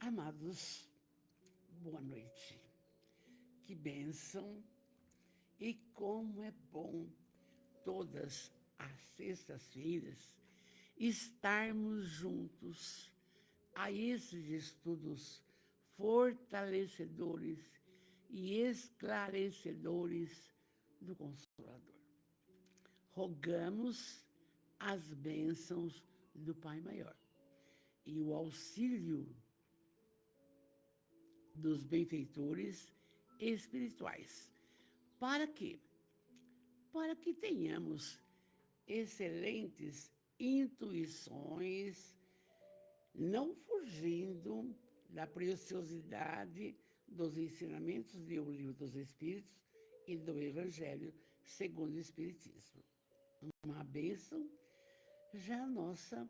Amados, boa noite. Que bênção e como é bom todas as sextas-feiras estarmos juntos a esses estudos fortalecedores e esclarecedores do Consolador. Rogamos as bênçãos do Pai Maior e o auxílio dos benfeitores espirituais. Para quê? Para que tenhamos excelentes intuições, não fugindo da preciosidade dos ensinamentos do Livro dos Espíritos e do Evangelho segundo o Espiritismo. Uma bênção, já a nossa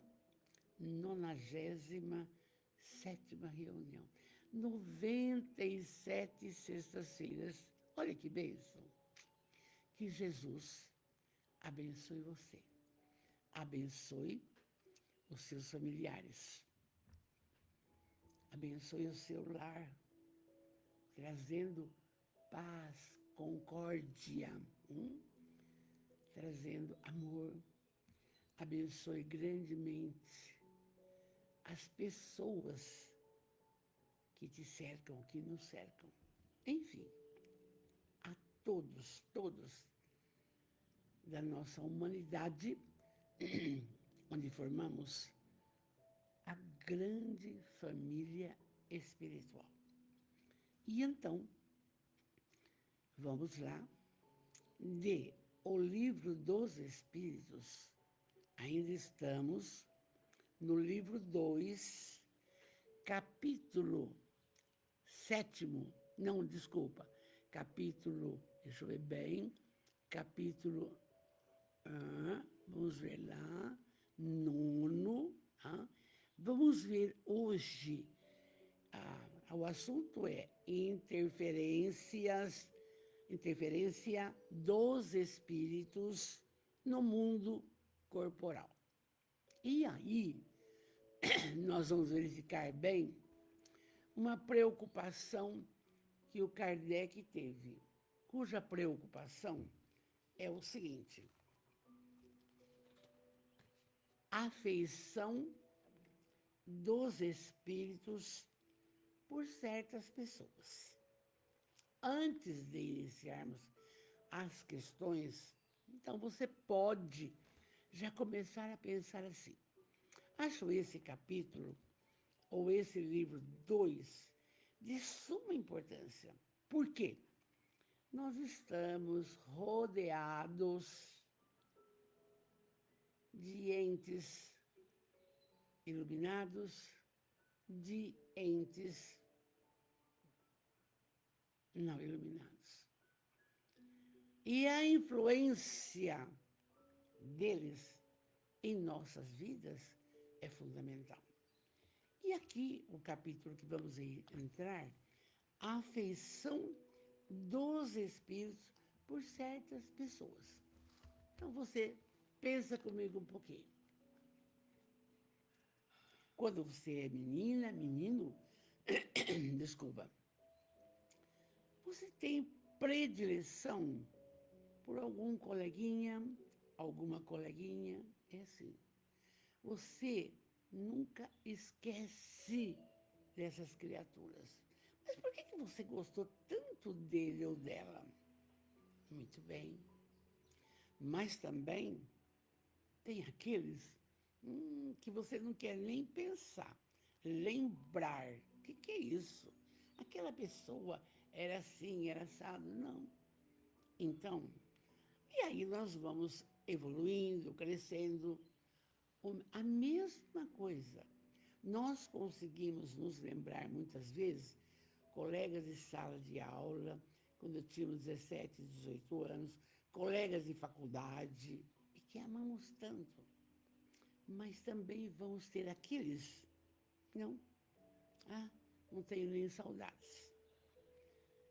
97ª reunião. 97 sextas-feiras. Olha que bênção. Que Jesus abençoe você. Abençoe os seus familiares. Abençoe o seu lar, trazendo paz, concórdia, trazendo amor. Abençoe grandemente as pessoas que te cercam, que nos cercam. Enfim, a todos da nossa humanidade, onde formamos a grande família espiritual. E então, vamos lá, de O Livro dos Espíritos. Ainda estamos no livro 2, capítulo 7º, não, desculpa, capítulo, deixa eu ver bem, capítulo, vamos ver lá, 9º, vamos ver hoje, o assunto é interferência dos espíritos no mundo corporal. E aí, nós vamos verificar bem uma preocupação que o Kardec teve, cuja preocupação é o seguinte: a afeição dos espíritos por certas pessoas. Antes de iniciarmos as questões, então você pode já começar a pensar assim: acho esse capítulo, ou esse livro 2, de suma importância. Por quê? Nós estamos rodeados de entes iluminados, de entes não iluminados. E a influência deles em nossas vidas é fundamental. E aqui, o capítulo que vamos entrar, a afeição dos espíritos por certas pessoas. Então, você pensa comigo um pouquinho. Quando você é menina, menino, desculpa, você tem predileção por algum coleguinha, alguma coleguinha, é assim. Você nunca esquece dessas criaturas. Mas por que você gostou tanto dele ou dela? Muito bem. Mas também tem aqueles que você não quer nem pensar, lembrar. O que é isso? Aquela pessoa era assim, era assado. Não. Então, e aí nós vamos evoluindo, crescendo. A mesma coisa. Nós conseguimos nos lembrar, muitas vezes, colegas de sala de aula, quando tínhamos 17, 18 anos, colegas de faculdade, e que amamos tanto. Mas também vamos ter aqueles, não, não tenho nem saudades.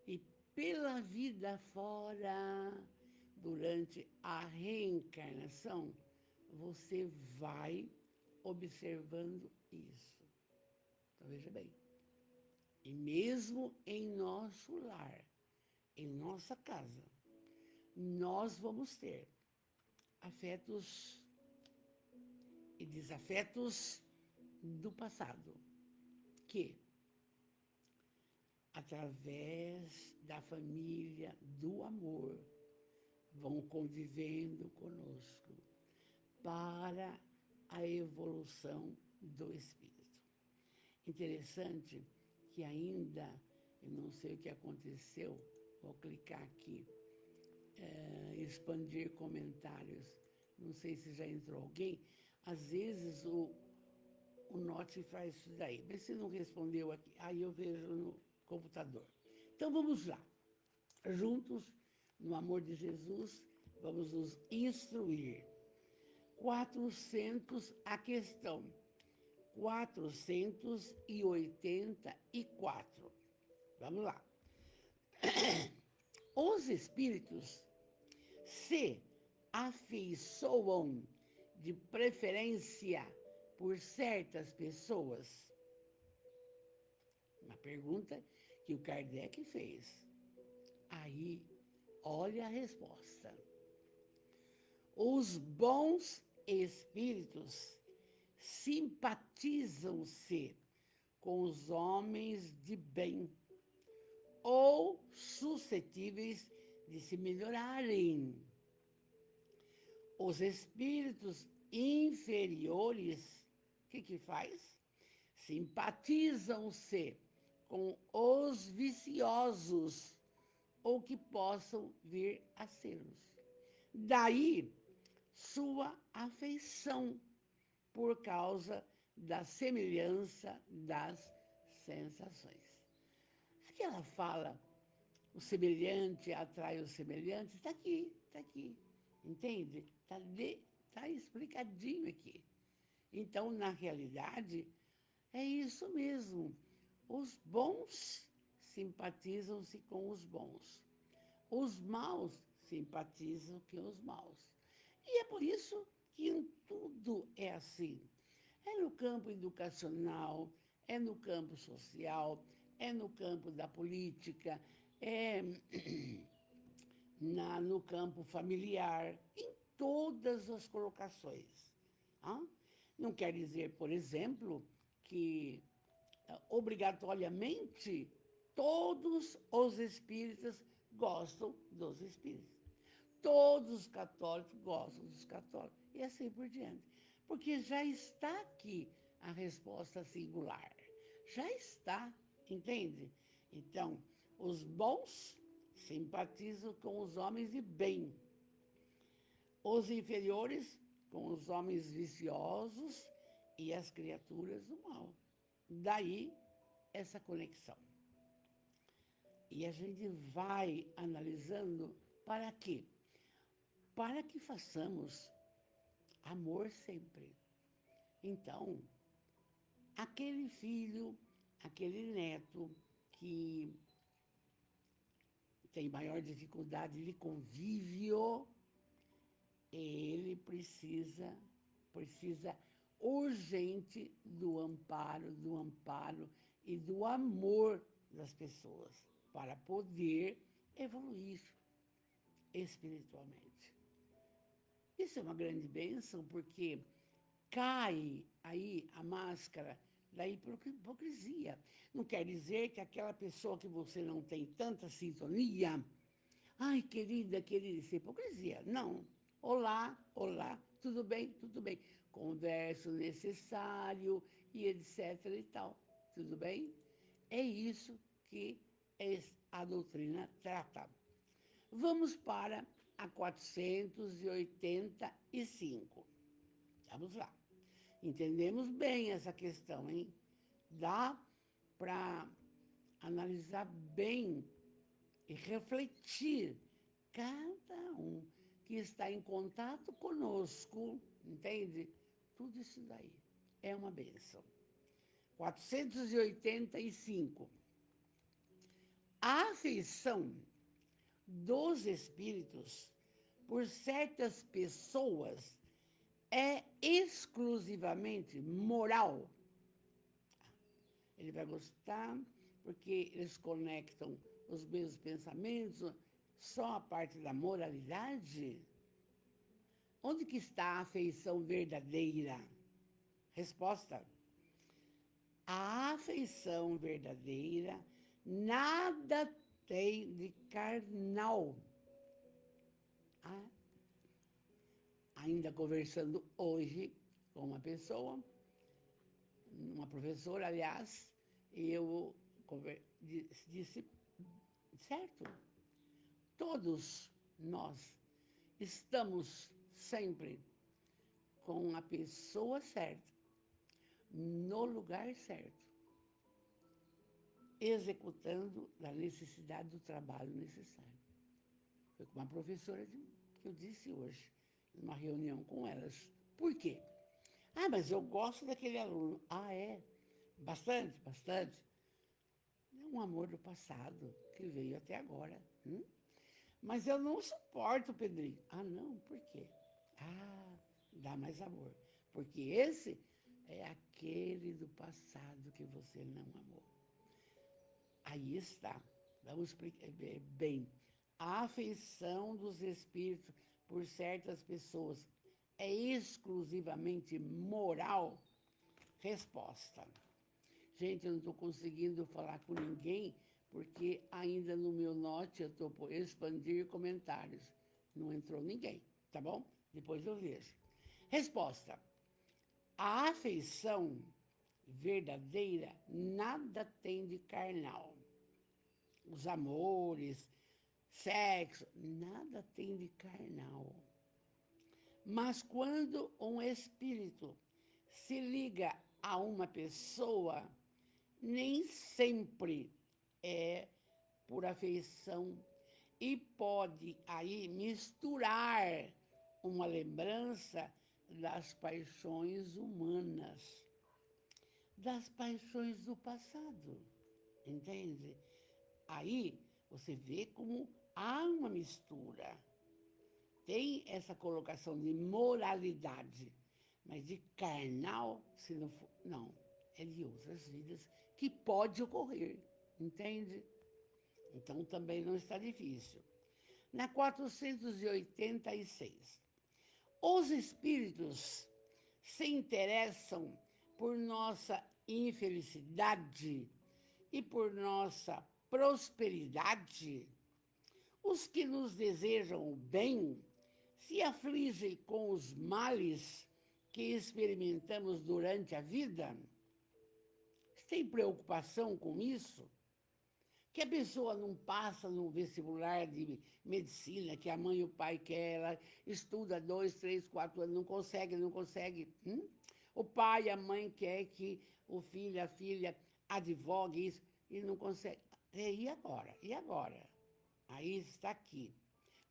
E pela vida fora, durante a reencarnação, você vai observando isso. Então, veja bem, E mesmo em nosso lar, em nossa casa, nós vamos ter afetos e desafetos do passado, que, através da família, do amor, vão convivendo conosco para a evolução do espírito. Interessante que ainda, eu não sei o que aconteceu, vou clicar aqui, expandir comentários, não sei se já entrou alguém, às vezes o Note faz isso daí, mas se não respondeu aqui, aí eu vejo no computador. Então vamos lá, juntos, no amor de Jesus, vamos nos instruir. 400, a questão 484. Vamos lá. Os espíritos se afeiçoam de preferência por certas pessoas? Uma pergunta que o Kardec fez. Aí, olha a resposta. Os bons espíritos simpatizam-se com os homens de bem ou suscetíveis de se melhorarem. Os espíritos inferiores, o que faz? Simpatizam-se com os viciosos ou que possam vir a ser-los. Daí sua afeição por causa da semelhança das sensações. Aquela fala, o semelhante atrai o semelhante, está aqui, entende? Está explicadinho aqui. Então, na realidade, é isso mesmo. Os bons simpatizam-se com os bons. Os maus simpatizam com os maus. E é por isso que em tudo é assim. É no campo educacional, é no campo social, é no campo da política, é no campo familiar, em todas as colocações. Não quer dizer, por exemplo, que obrigatoriamente todos os espíritas gostam dos espíritas. Todos os católicos gostam dos católicos. E assim por diante. Porque já está aqui a resposta singular. Já está, entende? Então, os bons simpatizam com os homens de bem. Os inferiores com os homens viciosos e as criaturas do mal. Daí essa conexão. E a gente vai analisando para quê? Para que façamos amor sempre. Então, aquele filho, aquele neto que tem maior dificuldade de convívio, ele precisa urgente do amparo e do amor das pessoas para poder evoluir espiritualmente. Isso é uma grande bênção, porque cai aí a máscara da hipocrisia. Não quer dizer que aquela pessoa que você não tem tanta sintonia, ai, querida, isso é hipocrisia. Não. Olá, tudo bem? Tudo bem. Conversa o necessário e etc e tal. Tudo bem? É isso que a doutrina trata. Vamos para a 485. Vamos lá. Entendemos bem essa questão, hein? Dá para analisar bem e refletir cada um que está em contato conosco, entende? Tudo isso daí é uma bênção. 485. A afeição dos espíritos por certas pessoas é exclusivamente moral. Ele vai gostar porque eles conectam os mesmos pensamentos, só a parte da moralidade? Onde que está a afeição verdadeira? Resposta: a afeição verdadeira nada tem de carnal. Ainda conversando hoje com uma pessoa, uma professora, aliás, eu disse, certo, todos nós estamos sempre com a pessoa certa, no lugar certo, executando a necessidade do trabalho necessário. Foi com uma professora que eu disse hoje, numa reunião com elas. Por quê? Mas eu gosto daquele aluno. É? Bastante, bastante. É um amor do passado que veio até agora. Mas eu não suporto o Pedrinho. Não, por quê? Dá mais amor. Porque esse é aquele do passado que você não amou. Aí está. Vamos explicar bem. A afeição dos espíritos por certas pessoas é exclusivamente moral? Resposta: gente, eu não estou conseguindo falar com ninguém, porque ainda no meu note eu estou por expandir comentários. Não entrou ninguém, tá bom? Depois eu vejo. Resposta: a afeição verdadeira nada tem de carnal. Os amores, sexo, nada tem de carnal. Mas quando um espírito se liga a uma pessoa, nem sempre é por afeição e pode aí misturar uma lembrança das paixões humanas, das paixões do passado, entende? Aí você vê como há uma mistura. Tem essa colocação de moralidade, mas de carnal, se não for, não, é de outras vidas que pode ocorrer, entende? Então também não está difícil. Na 486, os espíritos se interessam por nossa infelicidade e por nossa prosperidade. Os que nos desejam o bem se afligem com os males que experimentamos durante a vida? Você tem preocupação com isso? Que a pessoa não passa no vestibular de medicina, que a mãe e o pai querem, ela estuda 2, 3, 4 anos, não consegue. O pai e a mãe querem que o filho, a filha advogue isso e não consegue. E agora? E agora? Aí está aqui.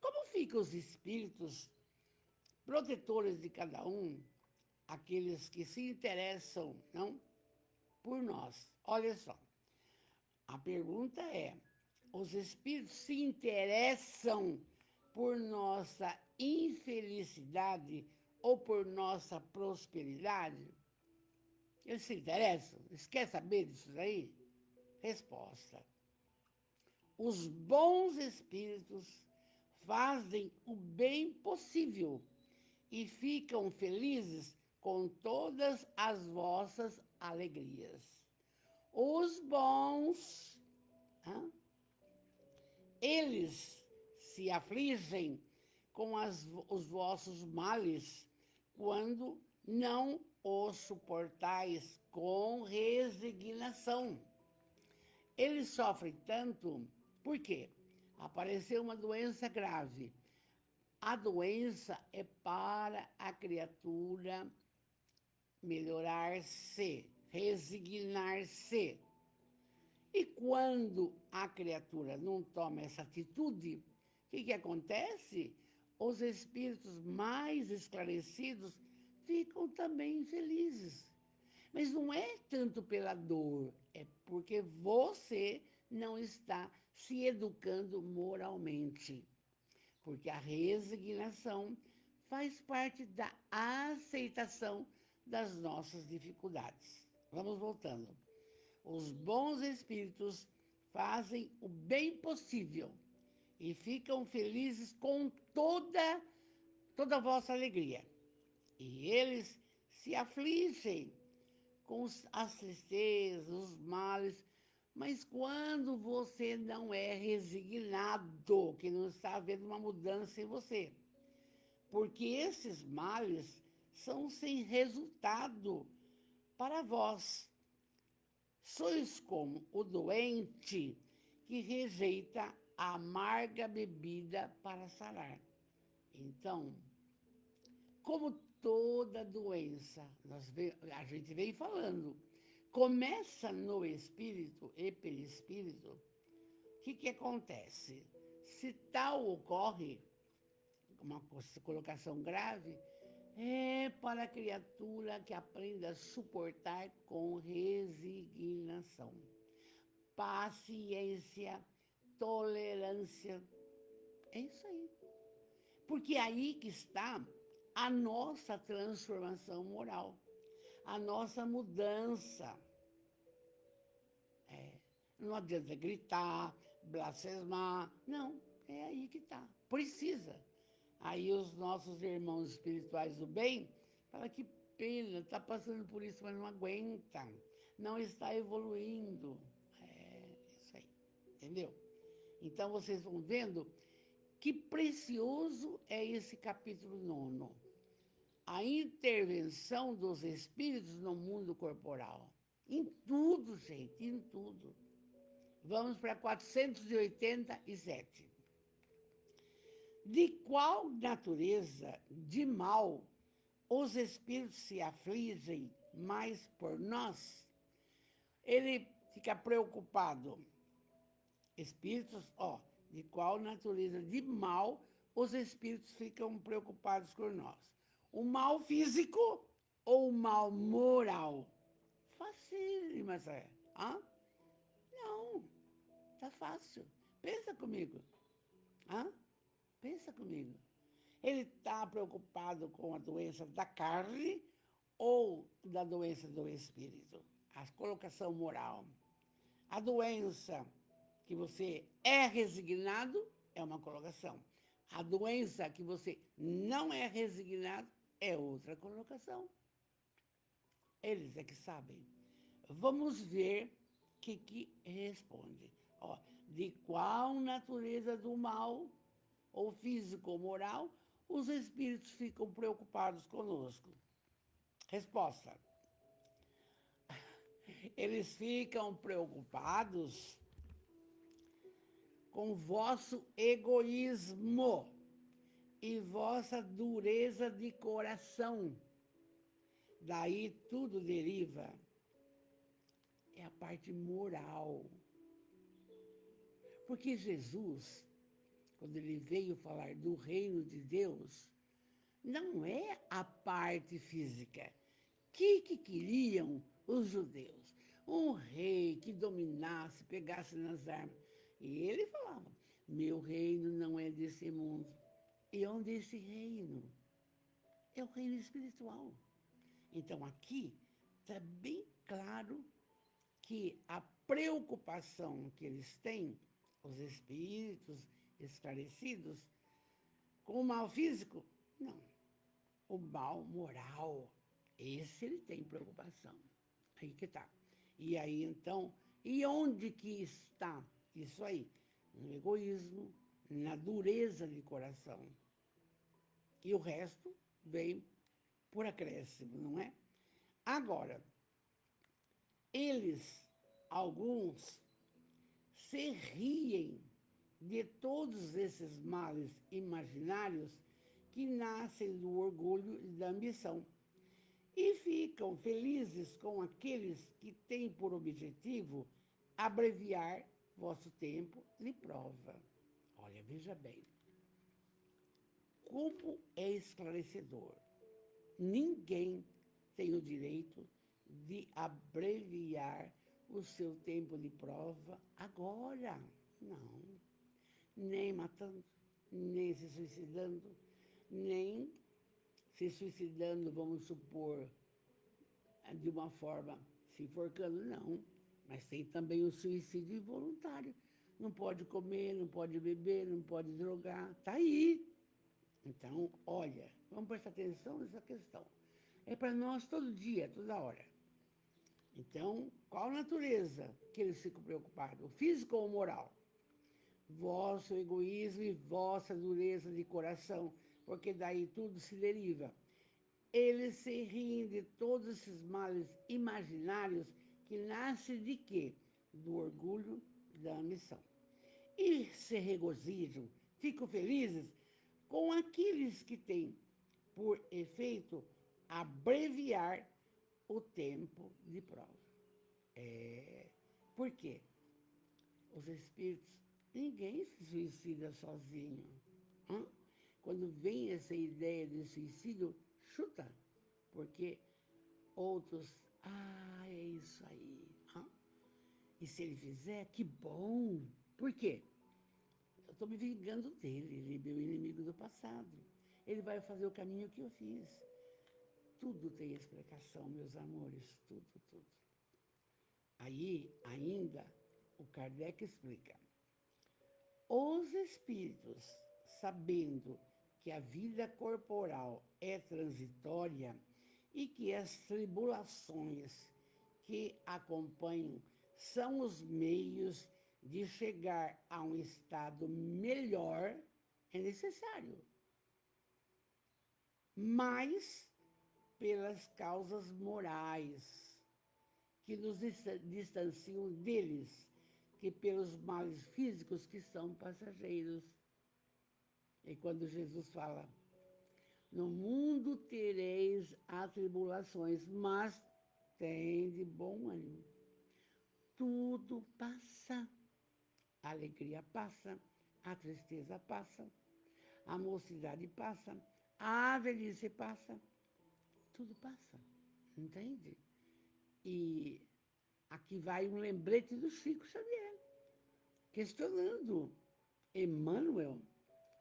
Como ficam os espíritos protetores de cada um, aqueles que se interessam, não, por nós? Olha só, a pergunta é: os espíritos se interessam por nossa infelicidade ou por nossa prosperidade? Eles se interessam? Eles querem saber disso daí? Resposta: os bons espíritos fazem o bem possível e ficam felizes com todas as vossas alegrias. Os bons, eles se afligem com os vossos males quando não os suportais com resignação. Eles sofrem tanto, por quê? Apareceu uma doença grave. A doença é para a criatura melhorar-se, resignar-se. E quando a criatura não toma essa atitude, o que acontece? Os espíritos mais esclarecidos ficam também infelizes. Mas não é tanto pela dor, é porque você não está se educando moralmente. Porque a resignação faz parte da aceitação das nossas dificuldades. Vamos voltando. Os bons espíritos fazem o bem possível e ficam felizes com toda a vossa alegria. E eles se afligem com as tristezas, os males, mas quando você não é resignado, que não está havendo uma mudança em você, porque esses males são sem resultado para vós. Sois como o doente que rejeita a amarga bebida para sarar. Então, como toda doença, a gente vem falando, começa no espírito e perispírito, o que acontece? Se tal ocorre, uma colocação grave, é para a criatura que aprenda a suportar com resignação, paciência, tolerância. É isso aí. Porque é aí que está a nossa transformação moral, a nossa mudança. Não adianta gritar, blasfemar. Não, é aí que está. Precisa. Aí os nossos irmãos espirituais do bem falam que pena, está passando por isso, mas não aguenta. Não está evoluindo. É isso aí. Entendeu? Então vocês vão vendo que precioso é esse capítulo 9. A intervenção dos espíritos no mundo corporal. Em tudo, gente, em tudo. Vamos para 487. De qual natureza de mal os espíritos se afligem mais por nós? Ele fica preocupado. Espíritos, de qual natureza de mal os espíritos ficam preocupados por nós? O mal físico ou o mal moral? Facílimo, mas Não, tá fácil. Pensa comigo. Pensa comigo. Ele está preocupado com a doença da carne ou da doença do espírito? A colocação moral. A doença que você é resignado é uma colocação. A doença que você não é resignado é outra colocação. Eles é que sabem. Vamos ver o que responde. De qual natureza do mal, ou físico ou moral, os espíritos ficam preocupados conosco? Resposta. Eles ficam preocupados com vosso egoísmo e vossa dureza de coração. Daí tudo deriva. É a parte moral. Porque Jesus, quando ele veio falar do reino de Deus, não é a parte física. O que queriam os judeus? Um rei que dominasse, pegasse nas armas. E ele falava, meu reino não é desse mundo. E onde é esse reino? É o reino espiritual. Então aqui está bem claro que a preocupação que eles têm, os espíritos esclarecidos, com o mal físico, não. O mal moral, esse ele tem preocupação. Aí que tá. E aí, então, e onde que está isso aí? No egoísmo, na dureza de coração. E o resto vem por acréscimo, não é? Agora, alguns, se riem de todos esses males imaginários que nascem do orgulho e da ambição e ficam felizes com aqueles que têm por objetivo abreviar vosso tempo de prova. Olha, veja bem, como é esclarecedor. Ninguém tem o direito de abreviar o seu tempo de prova agora. Não. Nem matando, nem se suicidando, nem se suicidando, vamos supor, de uma forma se enforcando, não. Mas tem também o suicídio involuntário. Não pode comer, não pode beber, não pode drogar. Está aí. Então, olha, vamos prestar atenção nessa questão. É para nós todo dia, toda hora. Então, qual a natureza que eles ficam preocupados? O físico ou o moral? Vosso egoísmo e vossa dureza de coração, porque daí tudo se deriva. Eles se riem de todos esses males imaginários que nascem de quê? Do orgulho da ambição. E se regozijam, ficam felizes com aqueles que têm por efeito abreviar o tempo de prova. Por quê? Os espíritos, ninguém se suicida sozinho. Hã? Quando vem essa ideia de suicídio, chuta, porque outros, é isso aí. Hã? E se ele fizer, que bom. Por quê? Eu estou me vingando dele, ele é meu inimigo do passado. Ele vai fazer o caminho que eu fiz. Tudo tem explicação, meus amores, tudo, tudo. Aí, ainda, o Kardec explica. Os espíritos, sabendo que a vida corporal é transitória e que as tribulações que acompanham são os meios de chegar a um estado melhor, é necessário. Mas pelas causas morais que nos distanciam deles, que pelos males físicos que são passageiros. E quando Jesus fala, no mundo tereis atribulações, mas tende bom ânimo. Tudo passa. A alegria passa, a tristeza passa, a mocidade passa, a velhice passa, tudo passa, entende? E aqui vai um lembrete do Chico Xavier, questionando Emmanuel,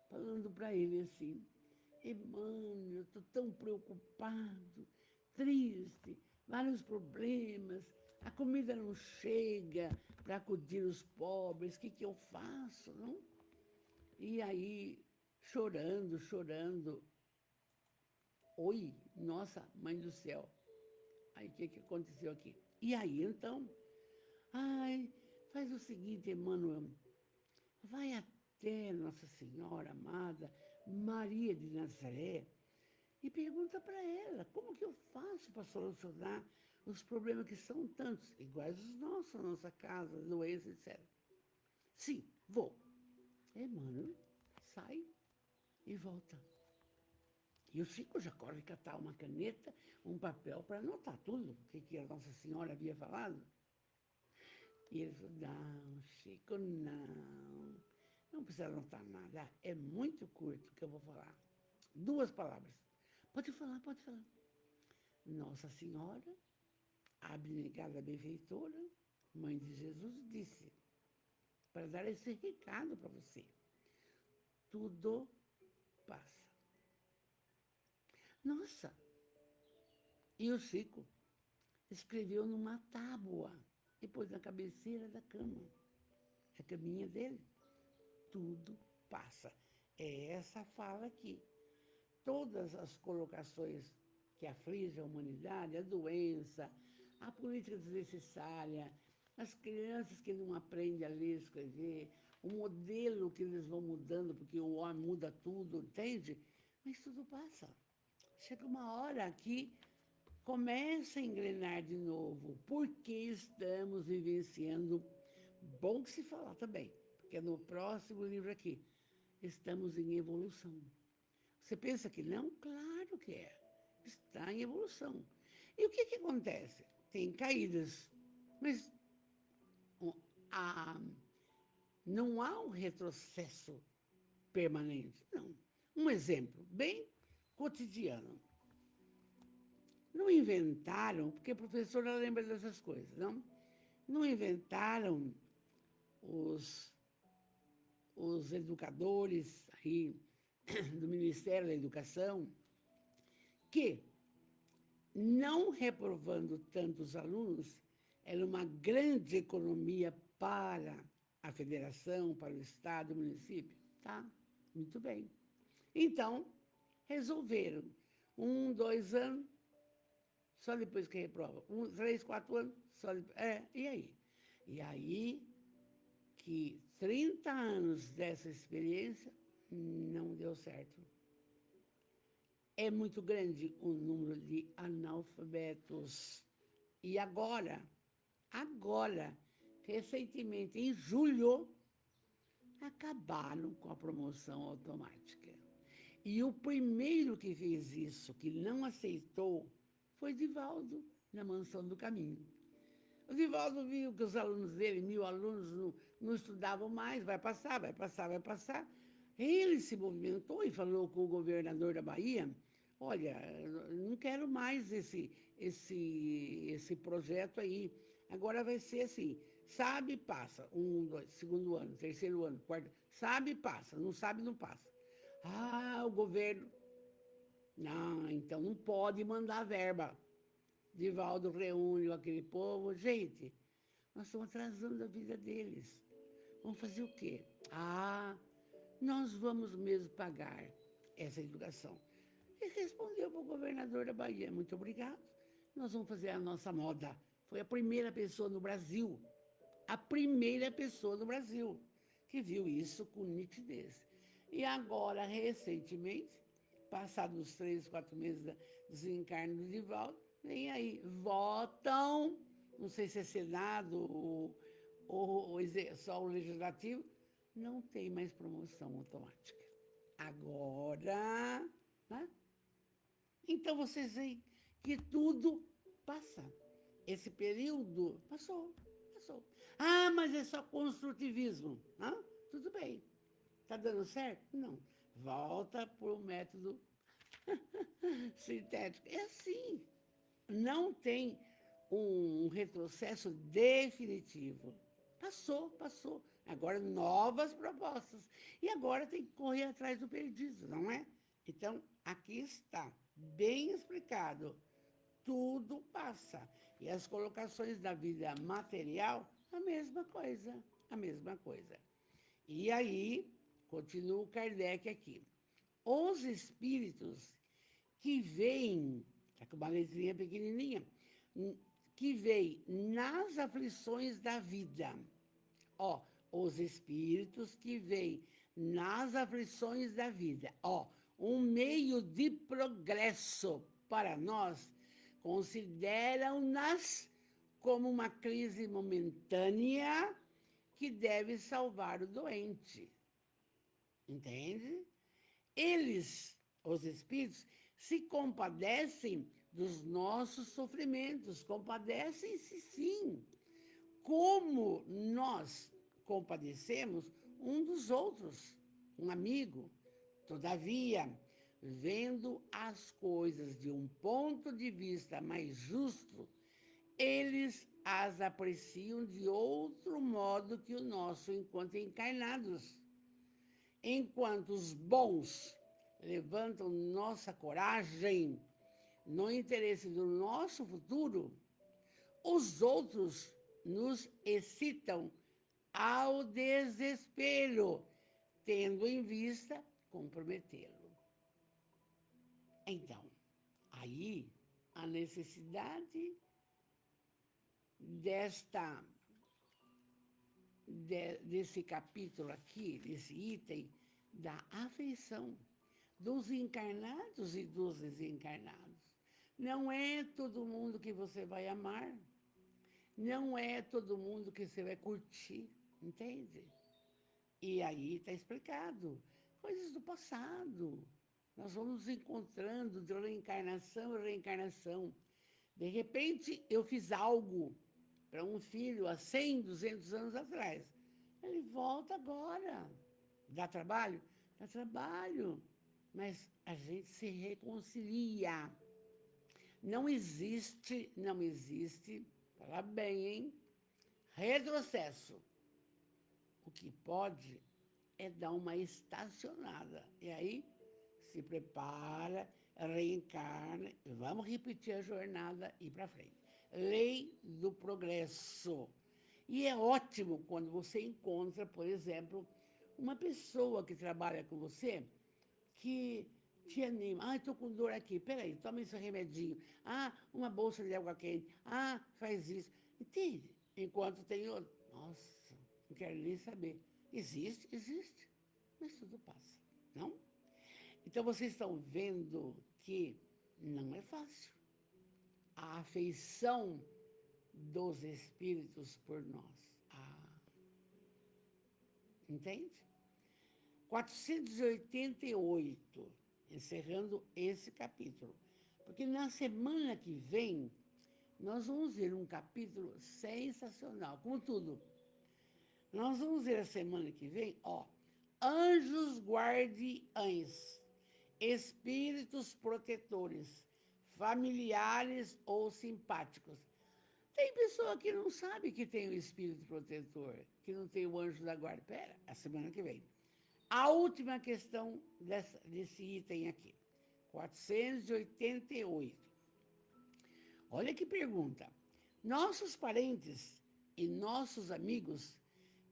falando para ele assim, Emmanuel, eu estou tão preocupado, triste, vários problemas, a comida não chega para acudir os pobres, o que eu faço, não? E aí, chorando, chorando, oi, nossa, mãe do céu, aí o que aconteceu aqui? E aí, então, faz o seguinte, Emmanuel, vai até Nossa Senhora amada, Maria de Nazaré, e pergunta para ela, como que eu faço para solucionar os problemas que são tantos, iguais os nossos, a nossa casa, doença, etc. Sim, vou. Emmanuel sai e volta. E o Chico já corre catar uma caneta, um papel para anotar tudo, o que a Nossa Senhora havia falado. E ele falou, não, Chico, não precisa anotar nada, é muito curto o que eu vou falar. 2 palavras. Pode falar, pode falar. Nossa Senhora, a abnegada benfeitora, mãe de Jesus, disse, para dar esse recado para você, tudo passa. Nossa! E o Chico escreveu numa tábua e pôs na cabeceira da cama, a caminha dele. Tudo passa. É essa fala aqui. Todas as colocações que afligem a humanidade, a doença, a política desnecessária, as crianças que não aprendem a ler e escrever, o modelo que eles vão mudando, porque o homem muda tudo, entende? Mas tudo passa. Chega uma hora que começa a engrenar de novo, porque estamos vivenciando, bom que se falar também, porque no próximo livro aqui, estamos em evolução. Você pensa que não? Claro que é. Está em evolução. E o que acontece? Tem caídas, mas não há um retrocesso permanente, não. Um exemplo bem cotidiano. Não inventaram, porque a professora lembra dessas coisas, não? Não inventaram os educadores aí do Ministério da Educação que, não reprovando tantos alunos, era uma grande economia para a federação, para o estado, o município. Tá, muito bem. Então, resolveram. 1, 2 anos, só depois que reprova. 3, 4 anos, só depois. E aí? E aí que 30 anos dessa experiência não deu certo. É muito grande o número de analfabetos. E agora, recentemente, em julho, acabaram com a promoção automática. E o primeiro que fez isso, que não aceitou, foi Divaldo, na Mansão do Caminho. O Divaldo viu que os alunos dele, 1000 alunos, não estudavam mais, vai passar, vai passar, vai passar. Ele se movimentou e falou com o governador da Bahia, olha, não quero mais esse projeto aí. Agora vai ser assim, sabe, passa. 1, 2, segundo ano, terceiro ano, quarto. Sabe, passa. Não sabe, não passa. Ah, o governo... Não, então não pode mandar verba. Divaldo reúne aquele povo. Gente, nós estamos atrasando a vida deles. Vamos fazer o quê? Ah, nós vamos mesmo pagar essa educação. E respondeu para o governador da Bahia, muito obrigado, nós vamos fazer a nossa moda. Foi a primeira pessoa no Brasil, que viu isso com nitidez. E agora, recentemente, passados os 3, 4 meses do desencarne do Divaldo, vem aí, votam, não sei se é Senado ou só o Legislativo, não tem mais promoção automática. Agora, né? Então vocês veem que tudo passa. Esse período passou. Ah, mas é só construtivismo. Ah, tudo bem. Está dando certo? Não. Volta para o método sintético. É assim. Não tem um retrocesso definitivo. Passou. Agora, novas propostas. E agora tem que correr atrás do perdido, não é? Então, aqui está, bem explicado. Tudo passa. E as colocações da vida material, a mesma coisa. E aí, continua o Kardec aqui. Os espíritos que veem, está com uma letrinha pequenininha, que veem nas aflições da vida. Os espíritos que veem nas aflições da vida. Um meio de progresso para nós, consideram-nas como uma crise momentânea que deve salvar o doente. Entende? Eles, os espíritos, se compadecem dos nossos sofrimentos, compadecem-se sim, como nós compadecemos um dos outros, um amigo. Todavia, vendo as coisas de um ponto de vista mais justo, eles as apreciam de outro modo que o nosso enquanto encarnados. Enquanto os bons levantam nossa coragem no interesse do nosso futuro, os outros nos excitam ao desespero, tendo em vista comprometê-lo. Então, aí a necessidade desse capítulo aqui, desse item da afeição dos encarnados e dos desencarnados. Não é todo mundo que você vai amar, não é todo mundo que você vai curtir, entende? E aí está explicado, coisas do passado. Nós vamos nos encontrando de reencarnação em reencarnação. De repente, eu fiz algo para um filho há 100, 200 anos atrás. Ele volta agora. Dá trabalho? Dá trabalho. Mas a gente se reconcilia. Não existe, fala bem, hein? Retrocesso. O que pode é dar uma estacionada. E aí, se prepara, reencarna, vamos repetir a jornada e ir para frente. lei do progresso. E é ótimo quando você encontra, por exemplo, uma pessoa que trabalha com você que te anima. Ah, estou com dor aqui. Peraí, toma esse remedinho. Ah, uma bolsa de água quente. Ah, faz isso. Entende? Enquanto tem outro. Nossa, não quero nem saber. Existe, existe. Mas tudo passa, não? Então, vocês estão vendo que não é fácil a afeição dos espíritos por nós. Ah, entende? 488, encerrando esse capítulo. Porque na semana que vem, nós vamos ver um capítulo sensacional, como tudo. Nós vamos ver a semana que vem, anjos guardiães, espíritos protetores, familiares ou simpáticos. Tem pessoa que não sabe que tem o espírito protetor, que não tem o anjo da guarda. Pera, a semana que vem. A última questão desse item aqui, 488. Olha que pergunta. Nossos parentes e nossos amigos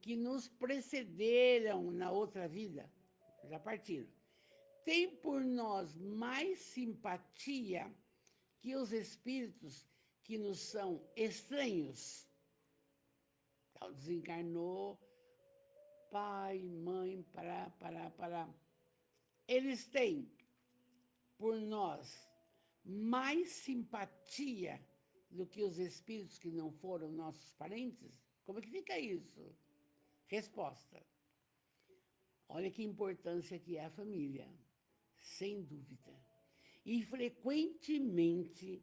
que nos precederam na outra vida, já partiram, têm por nós mais simpatia que os espíritos que nos são estranhos. Então, desencarnou, pai, mãe, pará. Eles têm por nós mais simpatia do que os espíritos que não foram nossos parentes? Como é que fica isso? Resposta. Olha que importância que é a família, sem dúvida. E frequentemente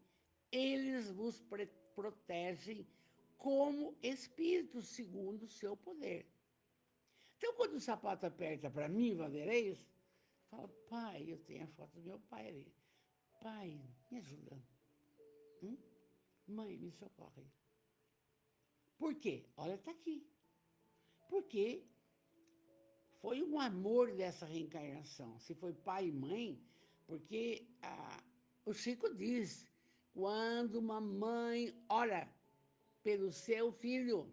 eles vos protegem como espíritos segundo o seu poder. Então, quando o sapato aperta para mim, Vanderleis, fala, pai, eu tenho a foto do meu pai ali. Pai, me ajuda. Mãe, me socorre. Por quê? Olha, está aqui. Porque foi um amor dessa reencarnação. Se foi pai e mãe, porque o Chico diz, quando uma mãe ora pelo seu filho,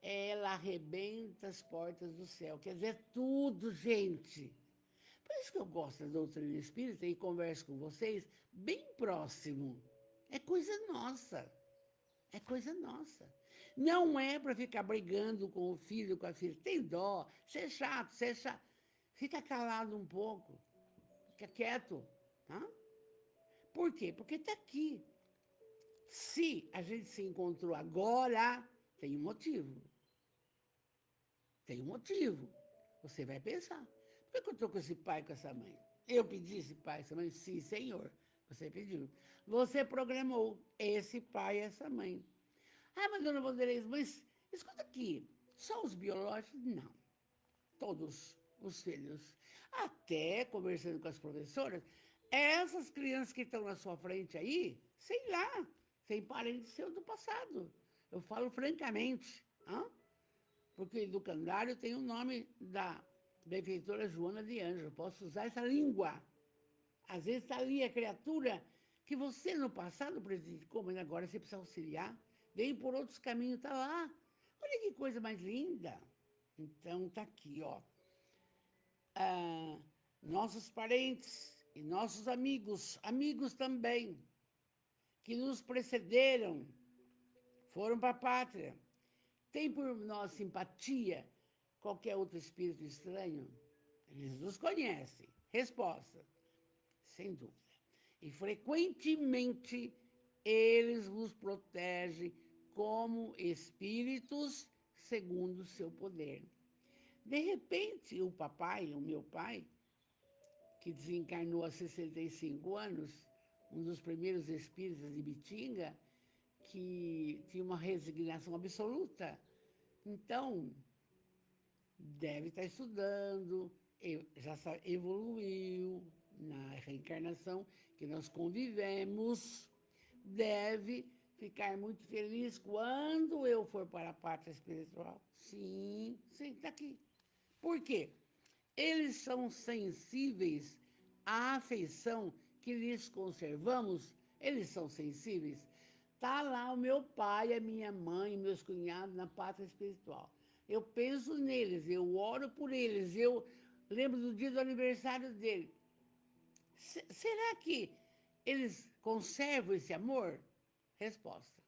ela arrebenta as portas do céu. Quer dizer, tudo, gente. Por isso que eu gosto da doutrina espírita e converso com vocês bem próximo. É coisa nossa. É coisa nossa. Não é para ficar brigando com o filho, com a filha. Tem dó, você é chato, você é chato. Fica calado um pouco. Fica quieto. Tá? Por quê? Porque está aqui. Se a gente se encontrou agora, tem um motivo. Tem um motivo. Você vai pensar. Por que eu estou com esse pai, com essa mãe? Eu pedi esse pai, essa mãe? Sim, senhor. Você pediu. Você programou esse pai e essa mãe. Ah, mas dona Vanderleis, mas escuta aqui, só os biológicos? Não. Todos os filhos. Até conversando com as professoras, essas crianças que estão na sua frente aí, sei lá, tem parente seu do passado. Eu falo francamente, porque o educandário tem o nome da benfeitora Joana de Ângelo. Posso usar essa língua. Às vezes está ali a criatura que você no passado prejudicou, mas agora você precisa auxiliar. Veio por outros caminhos, está lá. Olha que coisa mais linda. Então, está aqui, nossos parentes e nossos amigos também, que nos precederam, foram para a pátria. Tem por nós simpatia qualquer outro espírito estranho? Eles nos conhecem. Resposta, sem dúvida. E frequentemente eles vos protegem como espíritos segundo o seu poder. De repente, o meu pai, que desencarnou há 65 anos, um dos primeiros espíritas de Bitinga, que tinha uma resignação absoluta. Então, deve estar estudando, já evoluiu na reencarnação que nós convivemos, deve ficar muito feliz quando eu for para a pátria espiritual. Sim, está aqui. Por quê? Eles são sensíveis à afeição que lhes conservamos, eles são sensíveis. Está lá o meu pai, a minha mãe, meus cunhados na pátria espiritual. Eu penso neles, eu oro por eles, eu lembro do dia do aniversário dele. Será que eles conservam esse amor? Resposta.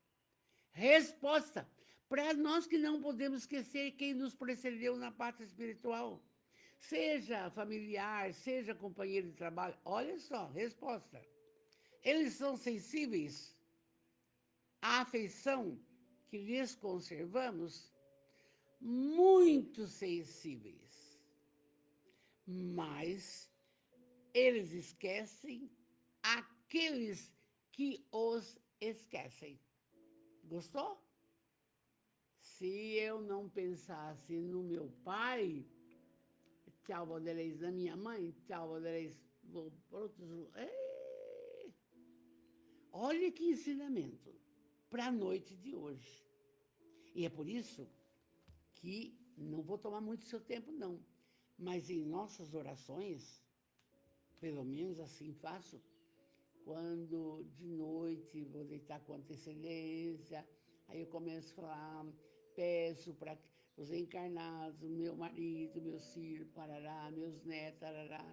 Resposta. Para nós que não podemos esquecer quem nos precedeu na pátria espiritual. Seja familiar, seja companheiro de trabalho. Olha só, resposta. Eles são sensíveis à afeição que lhes conservamos? Muito sensíveis. Mas eles esquecem aqueles que os esquecem. Gostou? Se eu não pensasse no meu pai, tchau, Valdeirês, na minha mãe, tchau, Valdeirês, vou para outros... Olha que ensinamento para a noite de hoje. E é por isso que não vou tomar muito seu tempo, não. Mas em nossas orações, pelo menos assim faço, quando de noite vou deitar com antecedência, aí eu começo a falar, peço para os encarnados, meu marido, meu filho, parará, meus netos, tarará,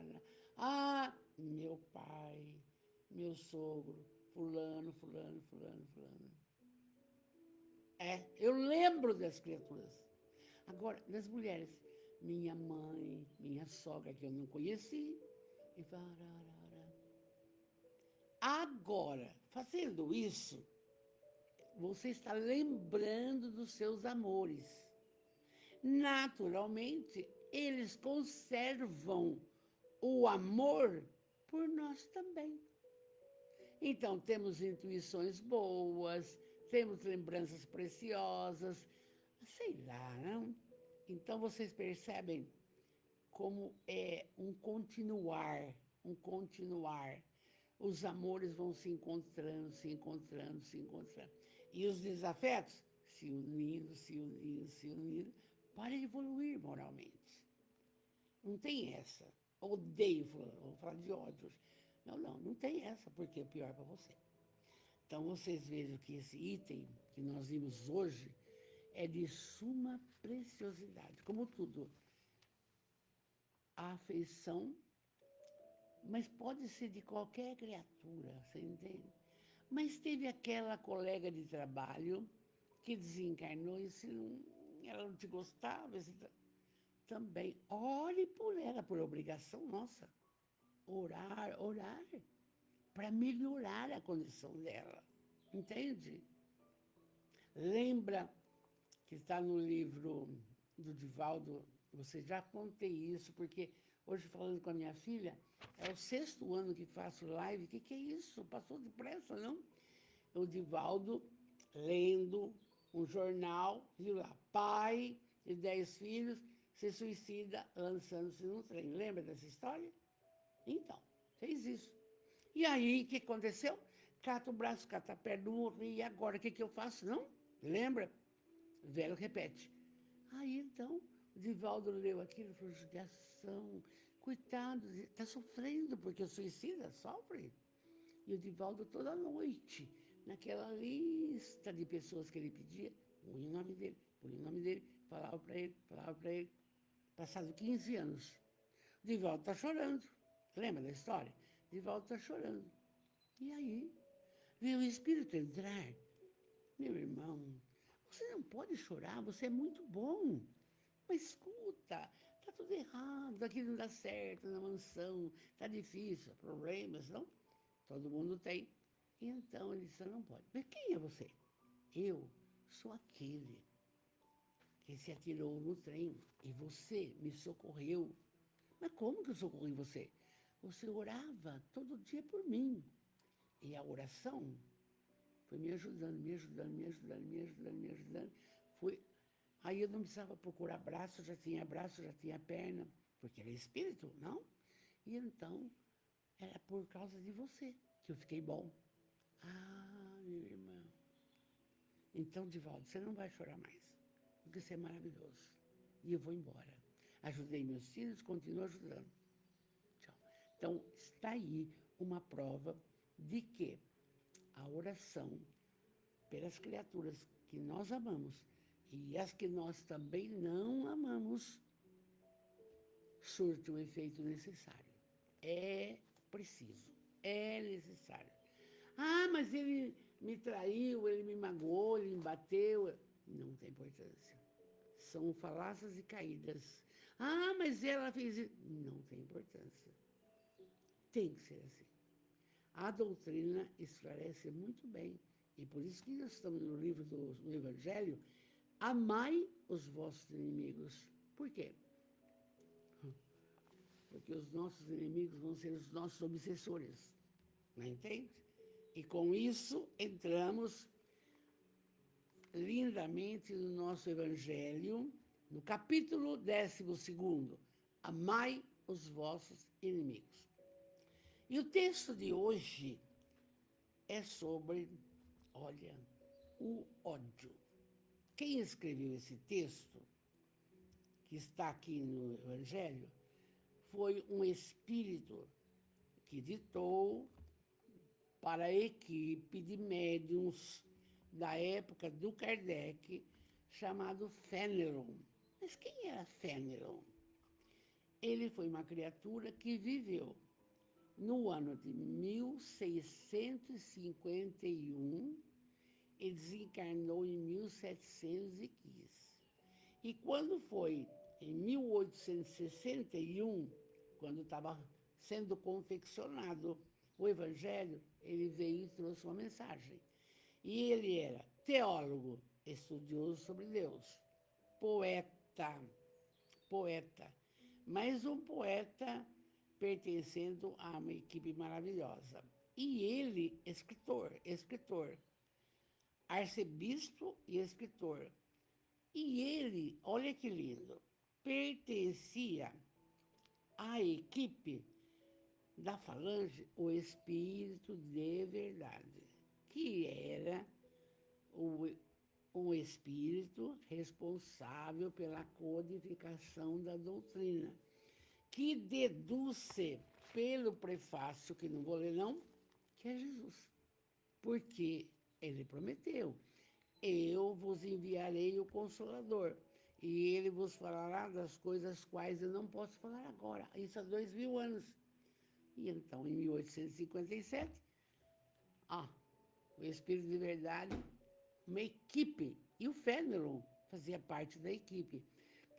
ah, meu pai, meu sogro, fulano, fulano, fulano, fulano. Eu lembro das criaturas. Agora, das mulheres, minha mãe, minha sogra, que eu não conheci, e agora, fazendo isso, você está lembrando dos seus amores. Naturalmente, eles conservam o amor por nós também. Então, temos intuições boas, temos lembranças preciosas, sei lá, não? Então, vocês percebem como é um continuar, um continuar. Os amores vão se encontrando, se encontrando, se encontrando. E os desafetos se unindo, se unindo, se unindo, para evoluir moralmente. Não tem essa. Odeio, vou falar de ódio. Não tem essa, porque é pior para você. Então, vocês vejam que esse item que nós vimos hoje é de suma preciosidade. Como tudo, a afeição, mas pode ser de qualquer criatura, você entende? Mas teve aquela colega de trabalho que desencarnou e se ela não te gostava, também ore por ela, por obrigação nossa. Orar, para melhorar a condição dela, entende? Lembra que está no livro do Divaldo, você já contei isso, porque hoje falando com a minha filha, é o 6º ano que faço live, o que é isso? Passou depressa, não? O Divaldo lendo um jornal, viu lá, pai de 10 filhos se suicida lançando-se num trem. Lembra dessa história? Então, fez isso. E aí, o que aconteceu? Cata o braço, cata a perna, morri, e agora o que eu faço? Não? Lembra? O velho repete. Aí, então, o Divaldo leu aquilo e falou, judiação, coitado, está sofrendo, porque o suicida sofre. E o Divaldo toda noite, naquela lista de pessoas que ele pedia, punha o nome dele, falava para ele. Passado 15 anos, o Divaldo está chorando. Lembra da história? O Divaldo está chorando. E aí, veio o espírito entrar. Meu irmão, você não pode chorar, você é muito bom. Mas escuta, está tudo errado, aqui não dá certo na mansão, está difícil, problemas, não? Todo mundo tem. Então ele disse, não pode. Mas quem é você? Eu sou aquele que se atirou no trem e você me socorreu. Mas como que eu socorri você? Você orava todo dia por mim. E a oração foi me ajudando. Aí eu não precisava procurar braço, já tinha perna, porque era espírito, não? E então, era por causa de você que eu fiquei bom. Ah, meu irmão. Então, Divaldo, você não vai chorar mais, porque você é maravilhoso. E eu vou embora. Ajudei meus filhos, continuo ajudando. Tchau. Então, está aí uma prova de que a oração pelas criaturas que nós amamos e as que nós também não amamos, surte o efeito necessário. É preciso, é necessário. Ah, mas ele me traiu, ele me magoou, ele me bateu. Não tem importância. São falácias e caídas. Ah, mas ela fez isso. Não tem importância. Tem que ser assim. A doutrina esclarece muito bem. E por isso que nós estamos no livro do Evangelho, amai os vossos inimigos. Por quê? Porque os nossos inimigos vão ser os nossos obsessores. Não entende? E com isso entramos lindamente no nosso Evangelho, no capítulo 12, amai os vossos inimigos. E o texto de hoje é sobre, olha, o ódio. Quem escreveu esse texto, que está aqui no Evangelho, foi um espírito que ditou para a equipe de médiuns da época do Kardec, chamado Fénelon. Mas quem era Fénelon? Ele foi uma criatura que viveu no ano de 1651 e desencarnou em 1715. E quando foi em 1861, quando estava sendo confeccionado o Evangelho, ele veio e trouxe uma mensagem. E ele era teólogo, estudioso sobre Deus, poeta, mas um poeta pertencendo a uma equipe maravilhosa. E ele, escritor, arcebispo e escritor. E ele, olha que lindo, pertencia à equipe da Falange, o Espírito de Verdade, que era um espírito responsável pela codificação da doutrina, que deduz-se pelo prefácio, que não vou ler não, que é Jesus. Porque ele prometeu, eu vos enviarei o Consolador, e ele vos falará das coisas quais eu não posso falar agora. Isso há 2000 anos. E então, em 1857, o Espírito de Verdade, uma equipe, e o Fénelon fazia parte da equipe.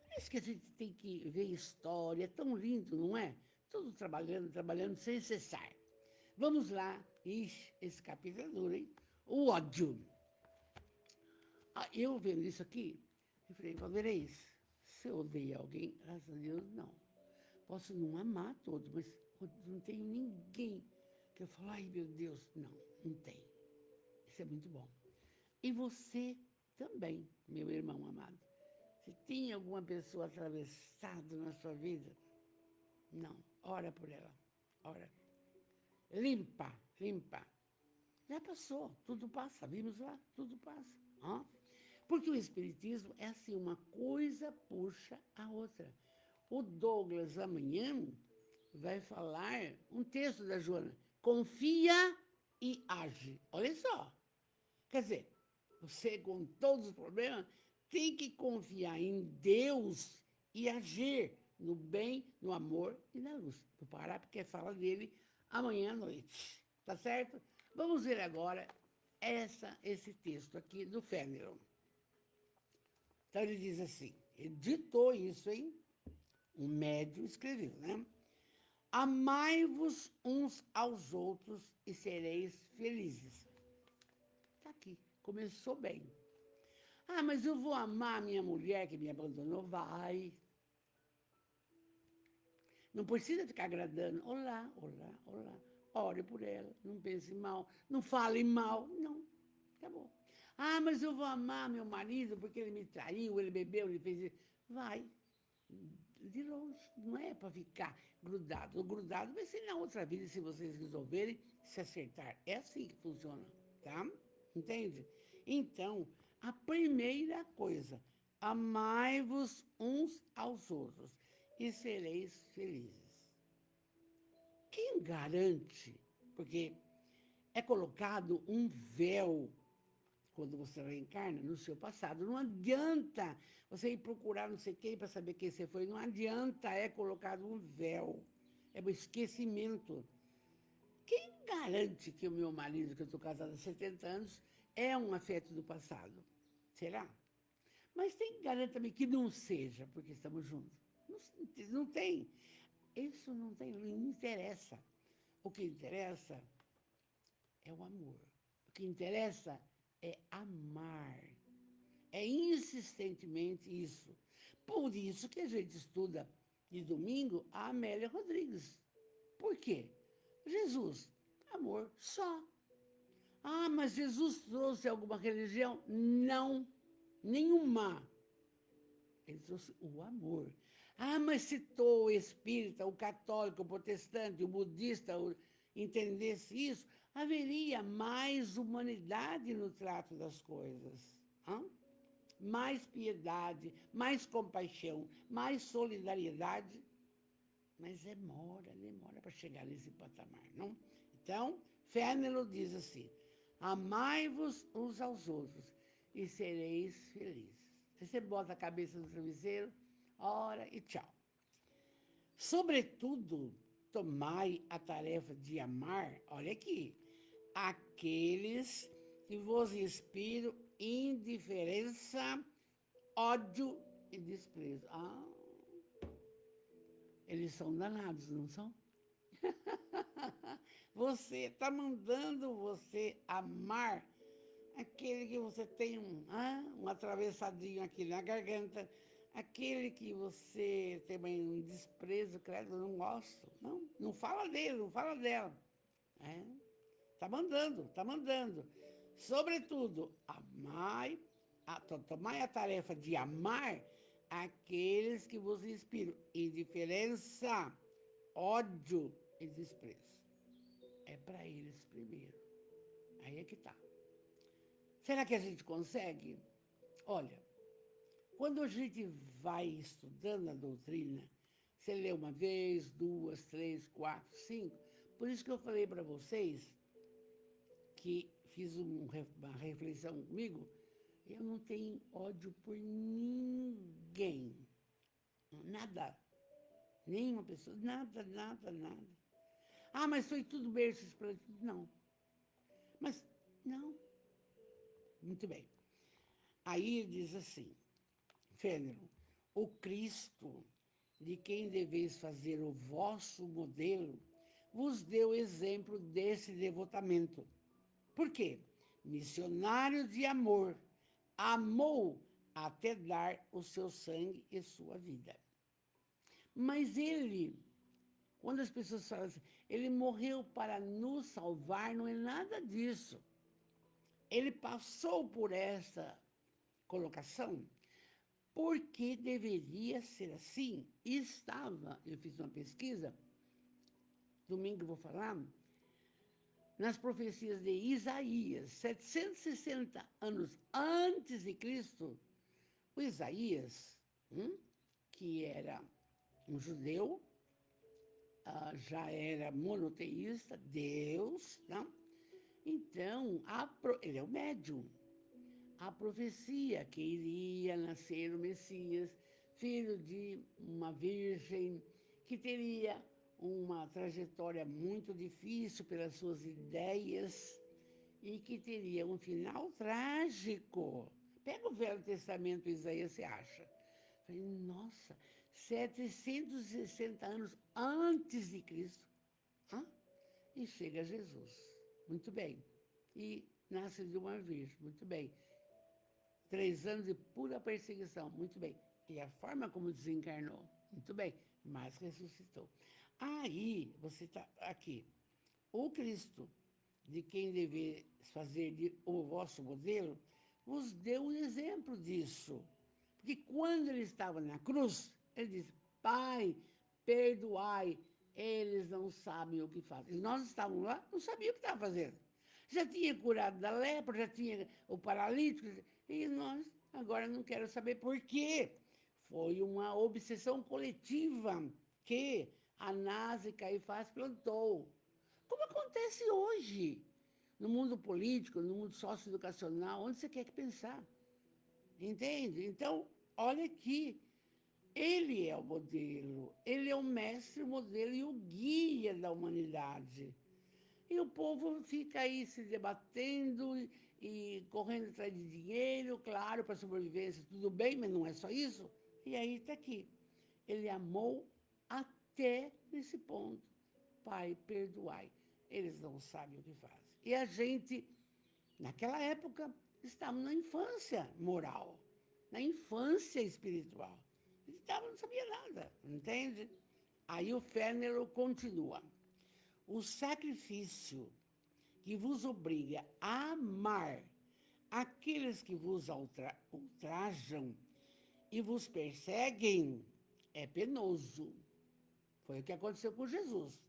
Por isso que a gente tem que ver história, é tão lindo, não é? Tudo trabalhando sem cessar. Vamos lá. Ixi, esse capítulo é duro, hein? O ódio. Eu vendo isso aqui, eu falei, Valdeirês, se eu odeio alguém, graças a Deus, não. Posso não amar todos, mas não tenho ninguém que eu falo, ai meu Deus, não tem. Isso é muito bom. E você também, meu irmão amado. Se tem alguma pessoa atravessada na sua vida, não, ora por ela, ora. Limpa. Já passou, tudo passa, vimos lá, tudo passa. Porque o Espiritismo é assim, uma coisa puxa a outra. O Douglas amanhã vai falar um texto da Joana, confia e age. Olha só. Quer dizer, você com todos os problemas tem que confiar em Deus e agir no bem, no amor e na luz. Vou parar porque fala dele amanhã à noite. Tá certo? Vamos ver agora esse texto aqui do Fénelon. Então ele diz assim, ele ditou isso, hein? Um médium escreveu, né? Amai-vos uns aos outros e sereis felizes. Está aqui, começou bem. Mas eu vou amar a minha mulher que me abandonou? Vai. Não precisa ficar agradando. Olá. Ore por ela, não pense mal, não fale mal. Não, acabou. Mas eu vou amar meu marido porque ele me traiu, ele bebeu, ele fez isso. Vai. De longe, não é para ficar grudado. O grudado vai ser na outra vida, se vocês resolverem se acertar. É assim que funciona, tá? Entende? Então, a primeira coisa, amai-vos uns aos outros e sereis felizes. Quem garante? Porque é colocado um véu quando você reencarna, no seu passado. Não adianta você ir procurar não sei quem para saber quem você foi. Não adianta, é colocado um véu. É um esquecimento. Quem garante que o meu marido, que eu estou casada há 70 anos, é um afeto do passado? Será? Mas tem que garantir também que não seja, porque estamos juntos. Não tem. Isso não tem, não interessa. O que interessa é o amor. O que interessa é amar. É insistentemente isso. Por isso que a gente estuda de domingo a Amélia Rodrigues. Por quê? Jesus, amor só. Ah, mas Jesus trouxe alguma religião? Não, nenhuma. Ele trouxe o amor. Ah, mas citou o espírita, o católico, o protestante, o budista, entendesse isso, haveria mais humanidade no trato das coisas. Hã? Mais piedade, mais compaixão, mais solidariedade. Mas demora para chegar nesse patamar, não? Então, Fernando diz assim, amai-vos uns aos outros e sereis felizes. Aí você bota a cabeça no travesseiro, ora e tchau. Sobretudo, tomai a tarefa de amar, olha aqui, aqueles que vos inspiram indiferença, ódio e desprezo. Ah, eles são danados, não são? Você está mandando você amar aquele que você tem um atravessadinho aqui na garganta, aquele que você tem um desprezo, credo, não gosto. Não fala dele, não fala dela. Está mandando, está mandando. Sobretudo, tomai a tarefa de amar aqueles que vos inspiram. Indiferença, ódio e desprezo. É para eles primeiro. Aí é que está. Será que a gente consegue? Olha, quando a gente vai estudando a doutrina, você lê uma vez, duas, três, quatro, cinco. Por isso que eu falei para vocês que fiz uma reflexão comigo, eu não tenho ódio por ninguém. Nada. Nenhuma pessoa. Nada, nada, nada. Ah, mas foi tudo berço explodido. Não. Mas, não. Muito bem. Aí ele diz assim, Fênelon, o Cristo, de quem deveis fazer o vosso modelo, vos deu exemplo desse devotamento. Por quê? Missionário de amor, amou até dar o seu sangue e sua vida. Mas ele, quando as pessoas falam assim, ele morreu para nos salvar, não é nada disso. Ele passou por essa colocação porque deveria ser assim. E estava, eu fiz uma pesquisa, domingo eu vou falar, nas profecias de Isaías, 760 anos antes de Cristo, o Isaías, que era um judeu, já era monoteísta, Deus, não? Então, ele é o médium. A profecia que iria nascer o Messias, filho de uma virgem, que teria uma trajetória muito difícil pelas suas ideias e que teria um final trágico. Pega o Velho Testamento, Isaías, você acha? Falei, nossa, 760 anos antes de Cristo. E chega Jesus. Muito bem. E nasce de uma virgem. Muito bem. 3 anos de pura perseguição. Muito bem. E a forma como desencarnou. Muito bem. Mas ressuscitou. Aí, você está aqui. O Cristo, de quem deve fazer o vosso modelo, vos deu um exemplo disso. Porque quando ele estava na cruz, ele disse, Pai, perdoai, eles não sabem o que fazem. E nós estávamos lá, não sabíamos o que estava fazendo. Já tinha curado da lepra, já tinha o paralítico, e nós agora não quero saber por quê. Foi uma obsessão coletiva que Anás e Caifás plantou. Como acontece hoje. no mundo político, no mundo socioeducacional, onde você quer que pensar. Entende? Então, olha aqui, ele é o modelo, ele é o mestre, o modelo e o guia da humanidade. E o povo fica aí se debatendo e correndo atrás de dinheiro, claro, para sobrevivência, tudo bem, mas não é só isso. E aí está aqui. Ele amou até nesse ponto. Pai, perdoai. Eles não sabem o que fazem. E a gente, naquela época, estávamos na infância moral, na infância espiritual. Não sabia nada, entende? Aí o Fenelon continua. O sacrifício que vos obriga a amar aqueles que vos ultrajam e vos perseguem é penoso. Foi o que aconteceu com Jesus.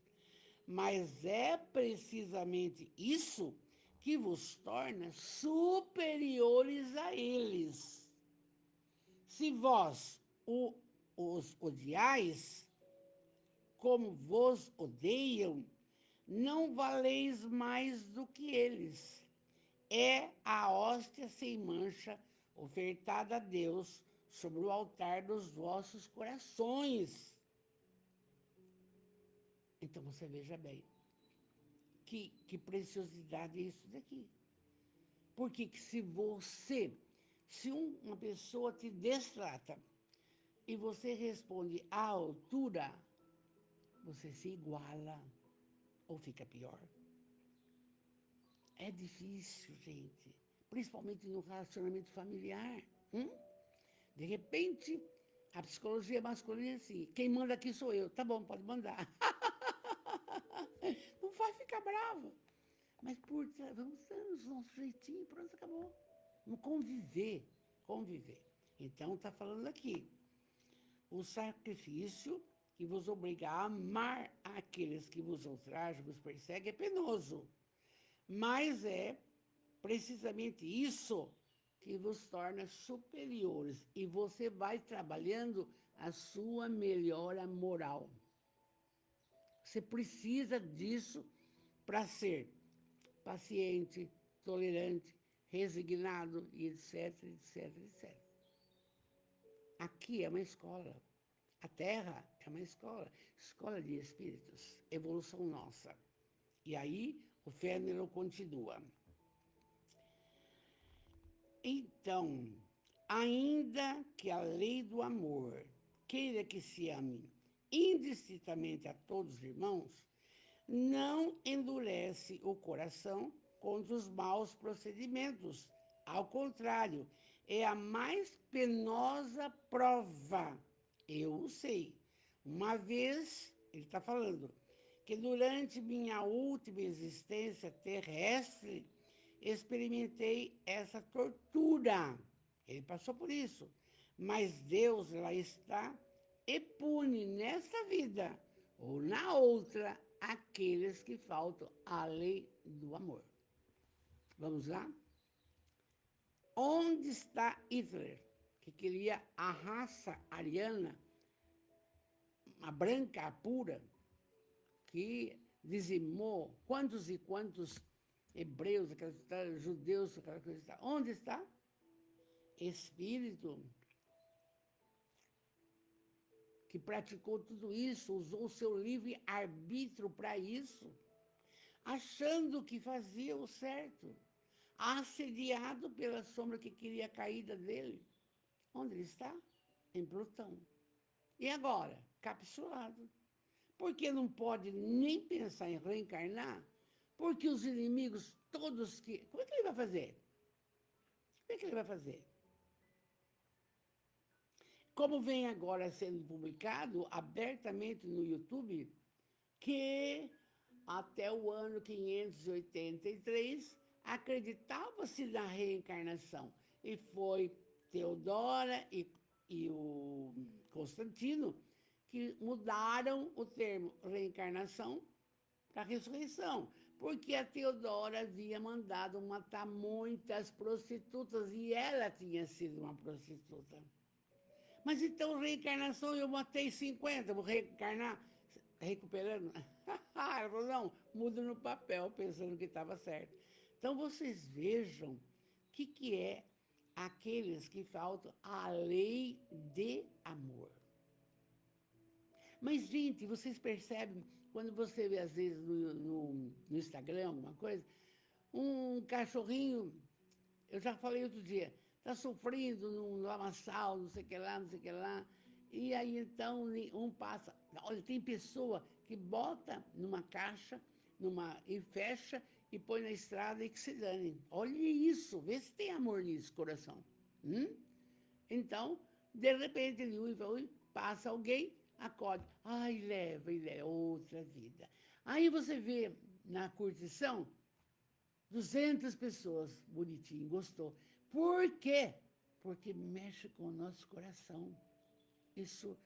Mas é precisamente isso que vos torna superiores a eles. Se vós os odiais, como vos odeiam, não valeis mais do que eles. É a hóstia sem mancha ofertada a Deus sobre o altar dos vossos corações. Então você veja bem, que preciosidade é isso daqui. Porque que se uma pessoa te destrata e você responde à altura, você se iguala ou fica pior. É difícil, gente, principalmente no relacionamento familiar. De repente, a psicologia masculina é assim, quem manda aqui sou eu. Tá bom, pode mandar. Não vai ficar bravo. Mas vamos dando o nosso jeitinho, pronto, acabou. Vamos conviver. Então, está falando aqui. O sacrifício que vos obriga a amar aqueles que vos ultrajam, vos perseguem, é penoso. Mas é precisamente isso que vos torna superiores. E você vai trabalhando a sua melhora moral. Você precisa disso para ser paciente, tolerante, resignado, e etc, etc, etc. Aqui é uma escola. A Terra é uma escola de espíritos, evolução nossa. E aí o Fenelon continua. Então, ainda que a lei do amor queira que se ame indistintamente a todos os irmãos, não endurece o coração contra os maus procedimentos. Ao contrário, é a mais penosa prova. Eu o sei. Uma vez, ele está falando, que durante minha última existência terrestre, experimentei essa tortura. Ele passou por isso. Mas Deus lá está e pune nesta vida ou na outra aqueles que faltam à lei do amor. Vamos lá? Onde está Hitler, que queria a raça ariana, a branca, a pura, que dizimou quantos e quantos hebreus, judeus, aquela coisa. Onde está? Espírito que praticou tudo isso, usou o seu livre-arbítrio para isso, achando que fazia o certo, assediado pela sombra que queria a caída dele. Onde ele está? Em Plutão. E agora? Capsulado. Porque não pode nem pensar em reencarnar? Porque os inimigos todos que... Como é que ele vai fazer? Como é que ele vai fazer? Como vem agora sendo publicado abertamente no YouTube, que até o ano 583 acreditava-se na reencarnação. E foi Teodora e o Constantino que mudaram o termo reencarnação para ressurreição, porque a Teodora havia mandado matar muitas prostitutas e ela tinha sido uma prostituta. Mas então, reencarnação, eu matei 50, vou reencarnar recuperando? Ela falou, não, muda no papel, pensando que estava certo. Então, vocês vejam o que é aqueles que faltam a lei de amor. Mas, gente, vocês percebem, quando você vê, às vezes, no Instagram, alguma coisa, um cachorrinho, eu já falei outro dia, está sofrendo num lamaçal, não sei o que lá, não sei o que lá, e aí, então, um passa. Olha, tem pessoa que bota numa caixa, e fecha, e põe na estrada e que se dane. Olha isso, vê se tem amor nisso, coração. Então, de repente, ele passa alguém, acode. Ai, leva, e leva, outra vida. Aí você vê na curtição 200 pessoas, bonitinho, gostou. Por quê? Porque mexe com o nosso coração. Isso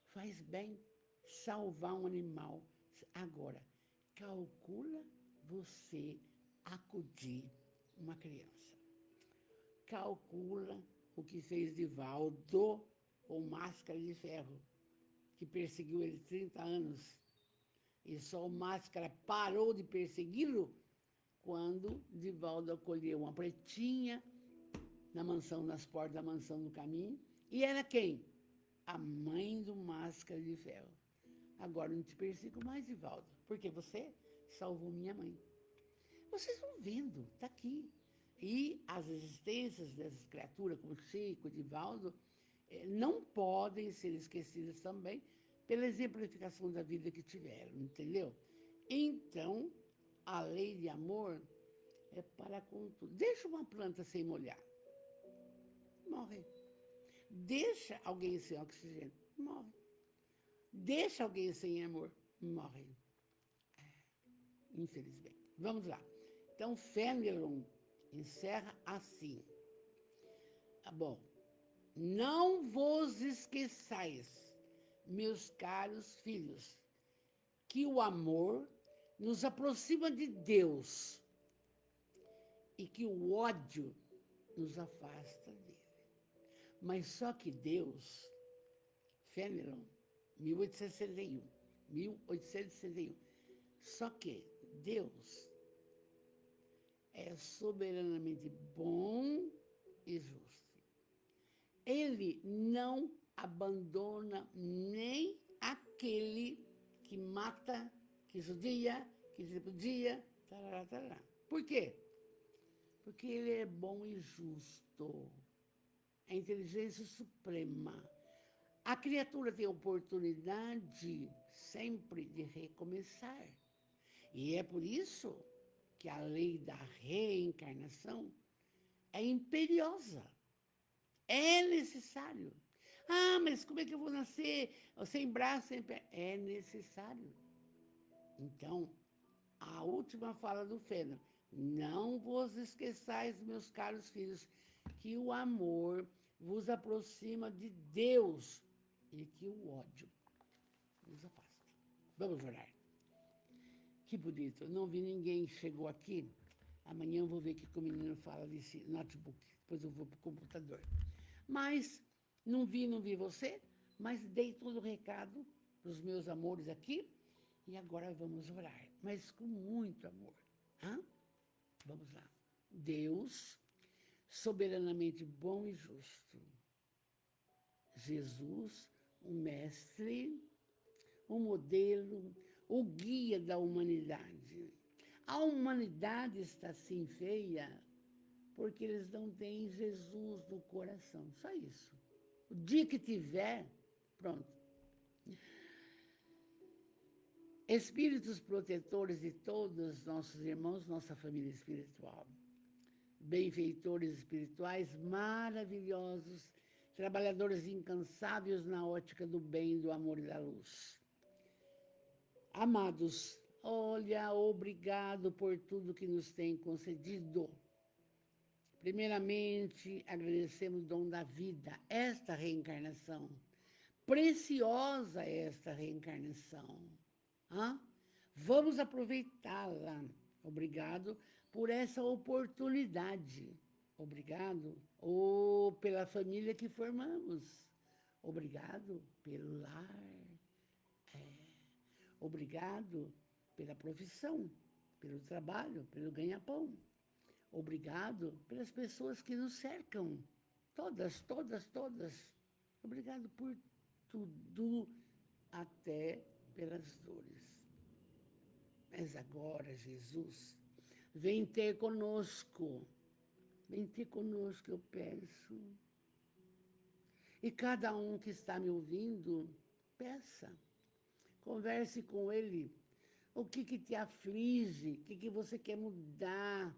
faz bem salvar um animal. Agora, calcula você acudir uma criança. Calcula o que fez Divaldo com Máscara de Ferro, que perseguiu ele 30 anos. E só o Máscara parou de persegui-lo quando Divaldo acolheu uma pretinha na mansão, nas portas da mansão no caminho. E era quem? A mãe do Máscara de Ferro. Agora não te persigo mais, Divaldo, porque você salvou minha mãe. Vocês estão vendo, está aqui. E as existências dessas criaturas, como Chico, Divaldo, não podem ser esquecidas também pela exemplificação da vida que tiveram, entendeu? Então, a lei de amor é para com tudo. Deixa uma planta sem molhar, morre. Deixa alguém sem oxigênio, morre. Deixa alguém sem amor, morre. Infelizmente. Vamos lá. Então, Fenelon encerra assim. Bom, não vos esqueçais, meus caros filhos, que o amor nos aproxima de Deus e que o ódio nos afasta dele. Mas só que Deus, Fenelon, 1861, só que Deus é soberanamente bom e justo. Ele não abandona nem aquele que mata, que judia, que tripudia, tarará, tarará. Por quê? Porque ele é bom e justo. A inteligência suprema. A criatura tem a oportunidade sempre de recomeçar. E é por isso que a lei da reencarnação é imperiosa. É necessário. Ah, mas como é que eu vou nascer sem braço, sem pé? É necessário. Então, a última fala do Fenelon: não vos esqueçais, meus caros filhos, que o amor vos aproxima de Deus e que o ódio nos afasta. Vamos orar. Que bonito. Eu não vi ninguém chegou aqui. Amanhã eu vou ver o que o menino fala desse notebook. Depois eu vou para o computador. Mas não vi você, mas dei todo o recado para os meus amores aqui. E agora vamos orar, mas com muito amor. Vamos lá. Deus, soberanamente bom e justo. Jesus, o mestre, o modelo, o guia da humanidade. A humanidade está assim feia porque eles não têm Jesus no coração. Só isso. O dia que tiver, pronto. Espíritos protetores de todos os nossos irmãos, nossa família espiritual. Benfeitores espirituais maravilhosos, trabalhadores incansáveis na ótica do bem, do amor e da luz. Amados, olha, obrigado por tudo que nos tem concedido. Primeiramente, agradecemos o dom da vida, esta reencarnação. Preciosa esta reencarnação. Vamos aproveitá-la. Obrigado por essa oportunidade. Obrigado pela família que formamos. Obrigado pelo lar. Obrigado pela profissão, pelo trabalho, pelo ganha-pão. Obrigado pelas pessoas que nos cercam. Todas, todas, todas. Obrigado por tudo, até pelas dores. Mas agora, Jesus, vem ter conosco. Vem ter conosco, eu peço. E cada um que está me ouvindo, peça. Converse com ele. O que te aflige? O que você quer mudar?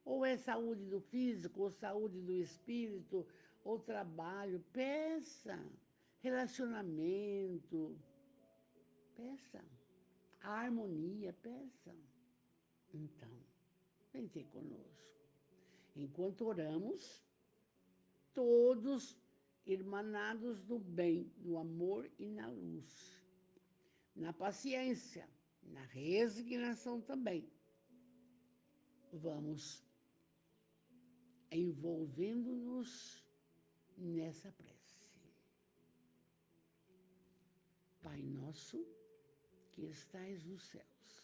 Ou é saúde do físico, ou saúde do espírito, ou trabalho. Peça. Relacionamento. Peça. A harmonia, peça. Então, vem ter conosco. Enquanto oramos, todos irmanados no bem, no amor e na luz. Na paciência, na resignação também. Vamos envolvendo-nos nessa prece. Pai nosso, que estais nos céus,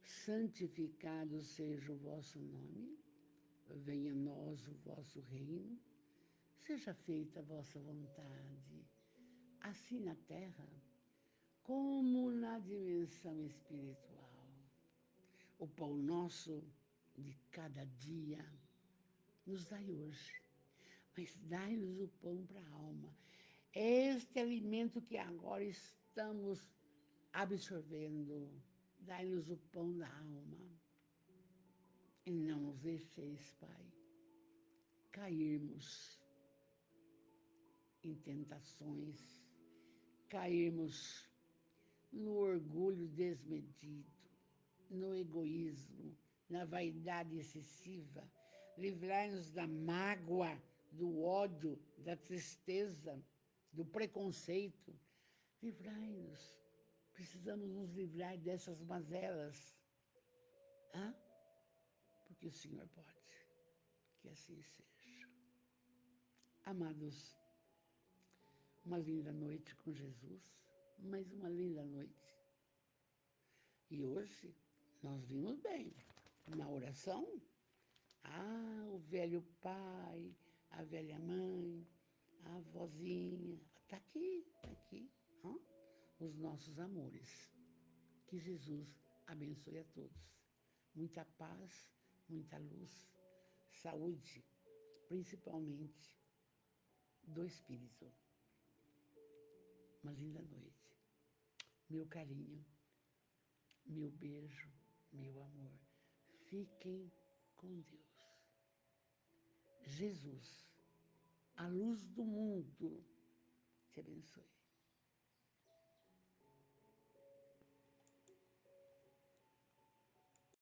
santificado seja o vosso nome, venha a nós o vosso reino, seja feita a vossa vontade, assim na terra, como na dimensão espiritual. O pão nosso de cada dia nos dai hoje, mas dai-nos o pão para a alma. Este alimento que agora estamos absorvendo, dai-nos o pão da alma. E não nos deixeis, Pai, cairmos em tentações, cairmos no orgulho desmedido, no egoísmo, na vaidade excessiva. Livrai-nos da mágoa, do ódio, da tristeza, do preconceito. Livrai-nos. Precisamos nos livrar dessas mazelas. Hã? Porque o Senhor pode. Que assim seja. Amados, uma linda noite com Jesus, mais uma linda noite. E hoje nós vimos bem, na oração, o velho pai, a velha mãe, a avózinha, está aqui, os nossos amores. Que Jesus abençoe a todos. Muita paz, muita luz, saúde, principalmente do espírito. Uma linda noite. Meu carinho, meu beijo, meu amor. Fiquem com Deus. Jesus, a luz do mundo, te abençoe.